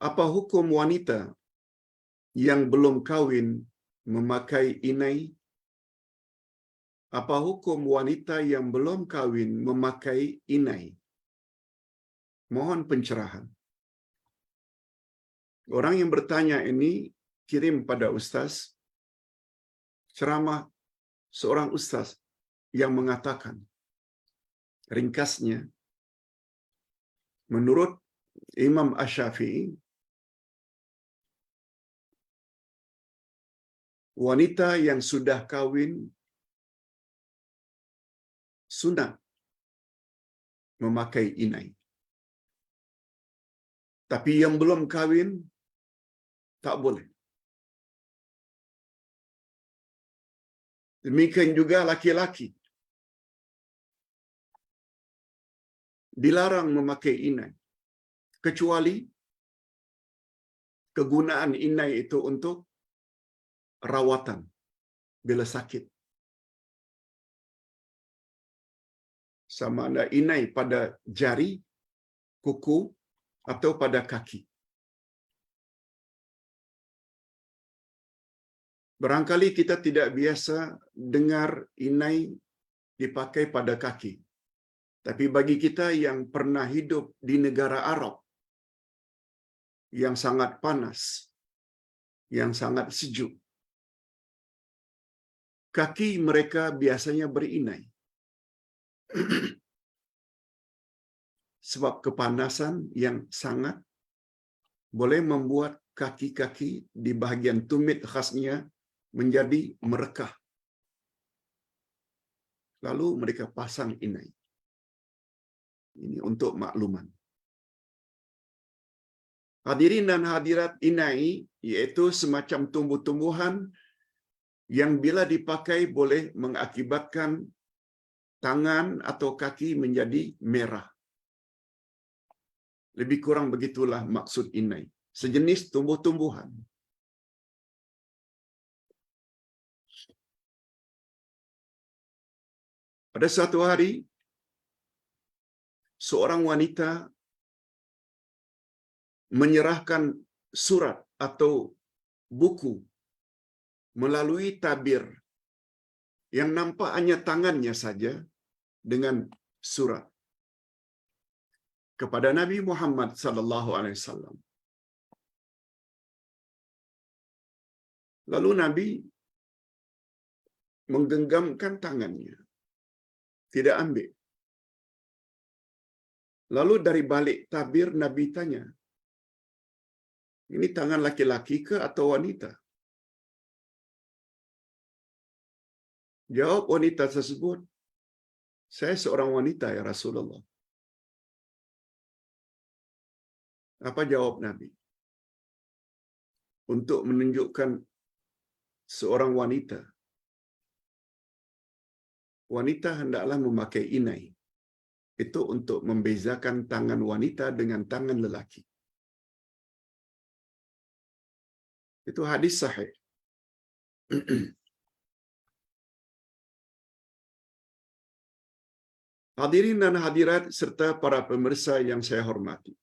Apa hukum wanita yang belum kawin memakai inai? Apa hukum wanita yang belum kawin memakai inai? Mohon pencerahan. Orang yang bertanya ini kirim pada ustaz ceramah seorang ustaz yang mengatakan, ringkasnya, menurut Imam Asy-Syafi'i, wanita yang sudah kawin sunat memakai inai. Tapi yang belum kawin tak boleh. Demikian juga laki-laki dilarang memakai inai, kecuali kegunaan inai itu untuk rawatan bila sakit. Sama ada inai pada jari, kuku, atau pada kaki. Barangkali kita tidak biasa dengar inai dipakai pada kaki. Tapi bagi kita yang pernah hidup di negara Arab yang sangat panas, yang sangat sejuk, kaki mereka biasanya berinai. Sebab kepanasan yang sangat boleh membuat kaki-kaki di bahagian tumit khasnya menjadi merekah. Lalu mereka pasang inai. Ini untuk makluman. Hadirin dan hadirat, inai iaitu semacam tumbuh-tumbuhan yang bila dipakai boleh mengakibatkan tangan atau kaki menjadi merah. Lebih kurang begitulah maksud inai. Sejenis tumbuh-tumbuhan. Pada suatu hari, seorang wanita menyerahkan surat atau buku melalui tabir yang nampak hanya tangannya saja dengan surat kepada Nabi Muhammad sallallahu alaihi wasallam. Lalu Nabi menggenggamkan tangannya, tidak ambil. Lalu dari balik tabir Nabi tanya, ini tangan laki-laki ke atau wanita? Jawab wanita tersebut, saya seorang wanita ya Rasulullah. Apa jawab Nabi? Untuk menunjukkan seorang wanita, wanita hendaklah memakai inai. Itu untuk membezakan tangan wanita dengan tangan lelaki. Itu hadis sahih. Hadirin dan hadirat serta para pemirsa yang saya hormati.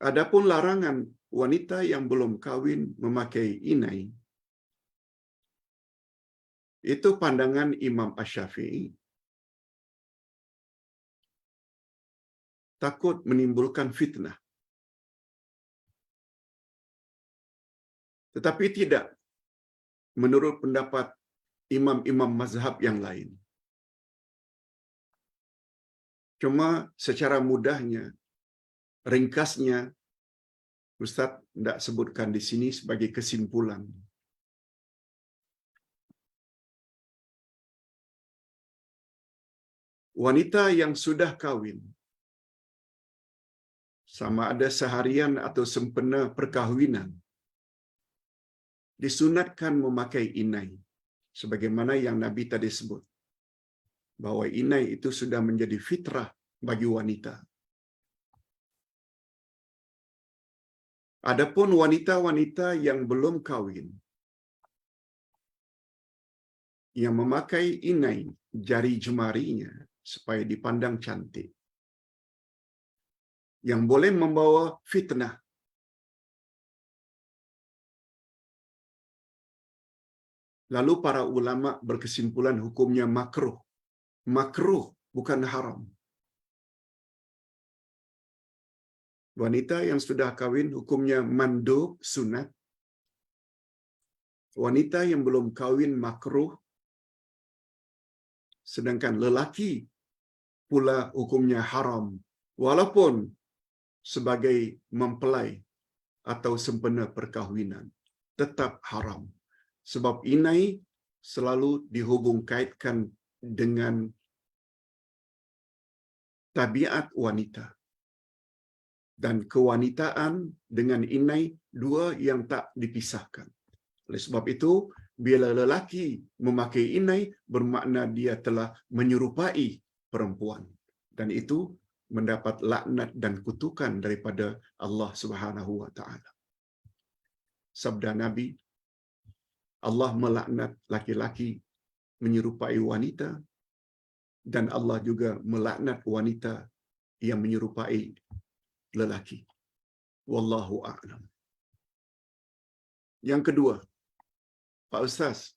Adapun larangan wanita yang belum kawin memakai inai, itu pandangan Imam Asy-Syafi'i. Takut menimbulkan fitnah. Tetapi tidak menurut pendapat imam-imam mazhab yang lain. Cuma secara mudahnya, ringkasnya, Ustaz tidak sebutkan di sini sebagai kesimpulan. Wanita yang sudah kawin, sama ada seharian atau sempena perkahwinan, disunatkan memakai inai. Sebagaimana yang Nabi tadi sebut. Bahwa inai itu sudah menjadi fitrah bagi wanita. Adapun wanita-wanita yang belum kawin, yang memakai inai jari jemarinya supaya dipandang cantik, yang boleh membawa fitnah. Lalu para ulama berkesimpulan hukumnya makruh. Makruh, bukan haram. Wanita yang sudah kawin hukumnya mandub, sunat. Wanita yang belum kawin makruh. Sedangkan lelaki pula hukumnya haram. Walaupun sebagai mempelai atau sempena perkahwinan, tetap haram. Sebab inai selalu dihubung kaitkan dengan tabiat wanita. Dan kewanitaan dengan inai dua yang tak dipisahkan. Oleh sebab itu, bila lelaki memakai inai, bermakna dia telah menyerupai perempuan. Dan itu mendapat laknat dan kutukan daripada Allah Subhanahu wa taala. Sabda Nabi, Allah melaknat laki-laki menyerupai wanita, dan Allah juga melaknat wanita yang menyerupai lelaki. Wallahu a'lam. Yang kedua, Pak Ustaz,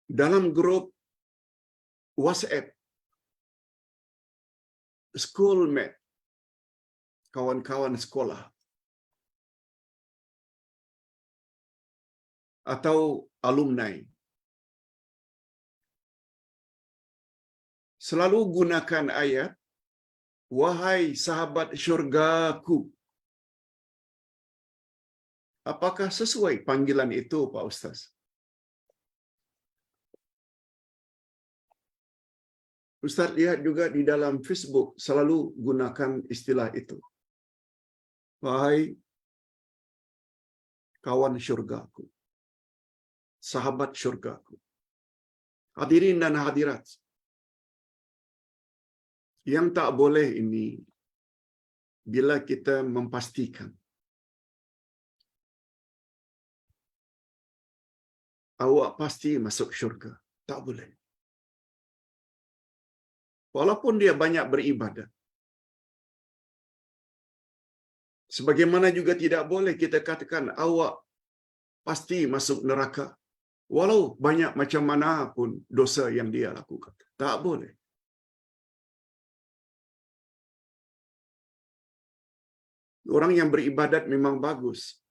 dalam grup WhatsApp schoolmate, kawan-kawan sekolah atau alumni, selalu gunakan ayat, wahai sahabat syurgaku. Apakah sesuai panggilan itu, Pak Ustaz? Ustaz lihat juga di dalam Facebook selalu gunakan istilah itu. Wahai kawan syurgaku, sahabat syurgaku. Hadirin dan hadirat, yang tak boleh ini bila kita memastikan awak pasti masuk syurga. Tak boleh. Walaupun dia banyak beribadah. Sebagaimana juga tidak boleh kita katakan awak pasti masuk neraka. Walau banyak macam mana pun dosa yang dia lakukan. Tak boleh. Orang yang beribadat memang bagus.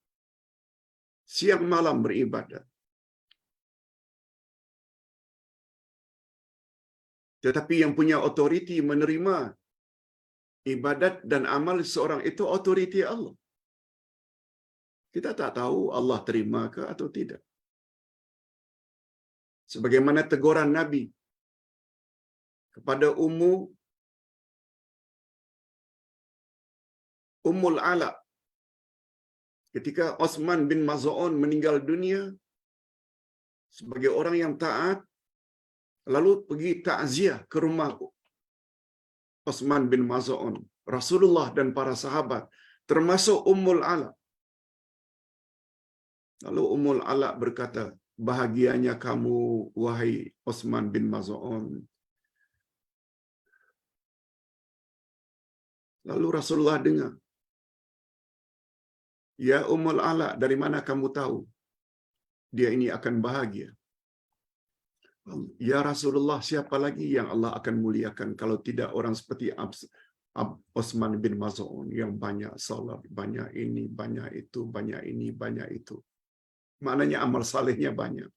Siang malam beribadat. Tetapi yang punya otoriti menerima ibadat dan amal seorang itu otoriti Allah. Kita tak tahu Allah terima ke atau tidak. Sebagaimana teguran Nabi kepada Ummul Ala ketika Osman bin Maz'un meninggal dunia sebagai orang yang taat, lalu pergi takziah ke rumah Osman bin Maz'un, Rasulullah dan para sahabat, termasuk Ummul Ala. Lalu Ummul Ala berkata, bahagianya kamu, wahai Osman bin Maz'un. Lalu Rasulullah dengar, ya Ummul Ala, dari mana kamu tahu dia ini akan bahagia? Ya Rasulullah, siapa lagi yang Allah akan muliakan kalau tidak orang seperti Osman bin Maz'un yang banyak salat, banyak ini, banyak itu, banyak ini, banyak itu. Maknanya amal salehnya banyak.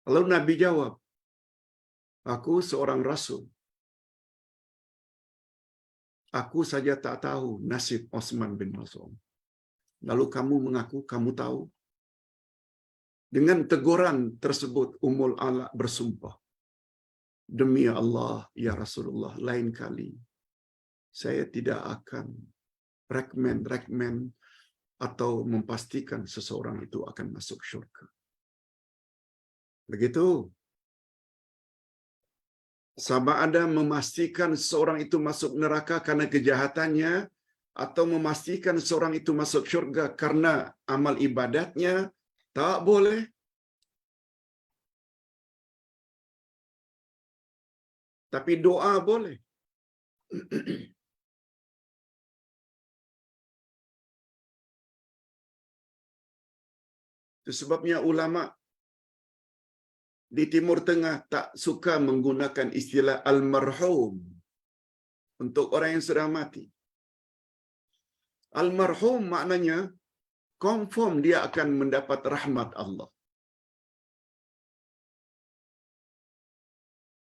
Lalu Nabi jawab, aku seorang Rasul. Aku saja tak tahu nasib Osman bin Maz'un. Lalu kamu mengaku kamu tahu. Dengan teguran tersebut, Ummul Ala bersumpah, demi Allah, ya Rasulullah, lain kali saya tidak akan rekomen atau memastikan seseorang itu akan masuk syurga. Begitu. Sama ada memastikan seseorang itu masuk neraka karena kejahatannya, atau memastikan seseorang itu masuk syurga karena amal ibadatnya, tak boleh. Tapi doa boleh. Itu sebabnya ulama di Timur Tengah tak suka menggunakan istilah almarhum untuk orang yang sudah mati. Almarhum maknanya confirm dia akan mendapat rahmat Allah.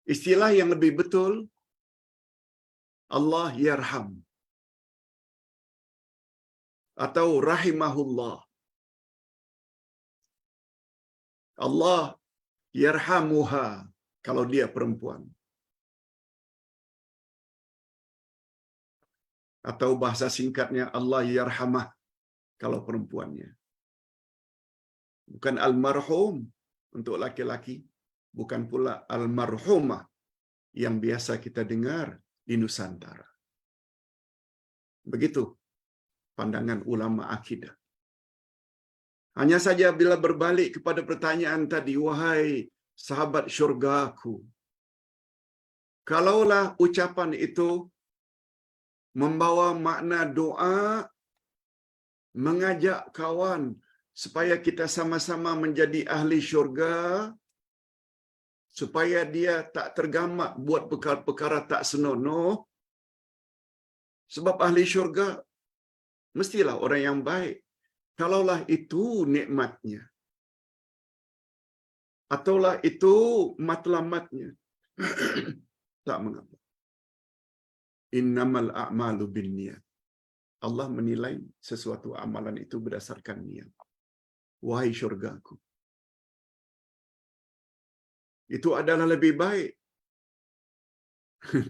Istilah yang lebih betul, Allah yarham atau rahimahullah. Allah yarhamuha kalau dia perempuan. Atau bahasa singkatnya Allah yarhamah kalau perempuannya. Bukan almarhum untuk laki-laki, bukan pula almarhumah yang biasa kita dengar di Nusantara. Begitu pandangan ulama akidah. Hanya saja bila berbalik kepada pertanyaan tadi, wahai sahabat syurgaku, kalaulah ucapan itu membawa makna doa, mengajak kawan supaya kita sama-sama menjadi ahli syurga, supaya dia tak tergamak buat perkara-perkara tak senonoh, sebab ahli syurga mestilah orang yang baik. Kalaulah itu nikmatnya, ataulah itu matlamatnya, tak mengapa. Innamal a'malu binniyat. Allah menilai sesuatu amalan itu berdasarkan niat. Wahai syurgaku, itu adalah lebih baik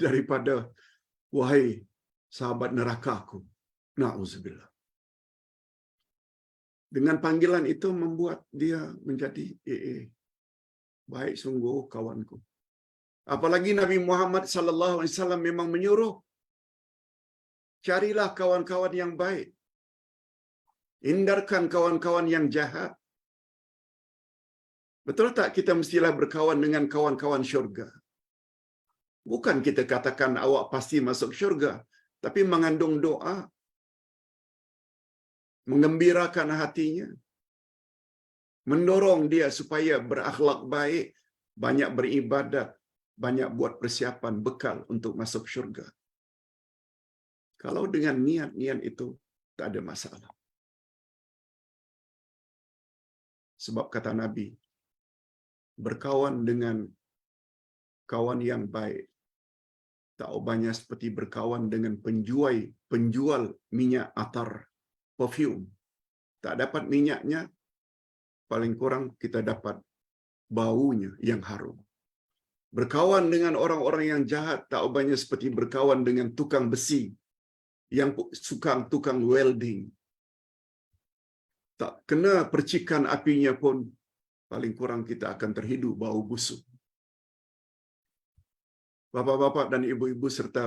daripada wahai sahabat nerakaku. Na'udzubillah. Dengan panggilan itu membuat dia menjadi baik sungguh kawanku. Apalagi Nabi Muhammad sallallahu alaihi wasallam memang menyuruh, carilah kawan-kawan yang baik. Hindarkan kawan-kawan yang jahat. Betul tak kita mestilah berkawan dengan kawan-kawan syurga? Bukan kita katakan awak pasti masuk syurga, tapi mengandung doa, mengembirakan hatinya, mendorong dia supaya berakhlak baik, banyak beribadat, banyak buat persiapan bekal untuk masuk syurga. Kalau dengan niat-niat itu, tak ada masalah. Sebab kata Nabi, berkawan dengan kawan yang baik tak ubahnya seperti berkawan dengan penjual minyak atar, perfume. Tak dapat minyaknya, paling kurang kita dapat baunya yang harum. Berkawan dengan orang-orang yang jahat tak ubahnya seperti berkawan dengan tukang besi, yang tukang welding. Tak kena percikan apinya pun, paling kurang kita akan terhidu bau busuk. Bapak-bapak dan ibu-ibu serta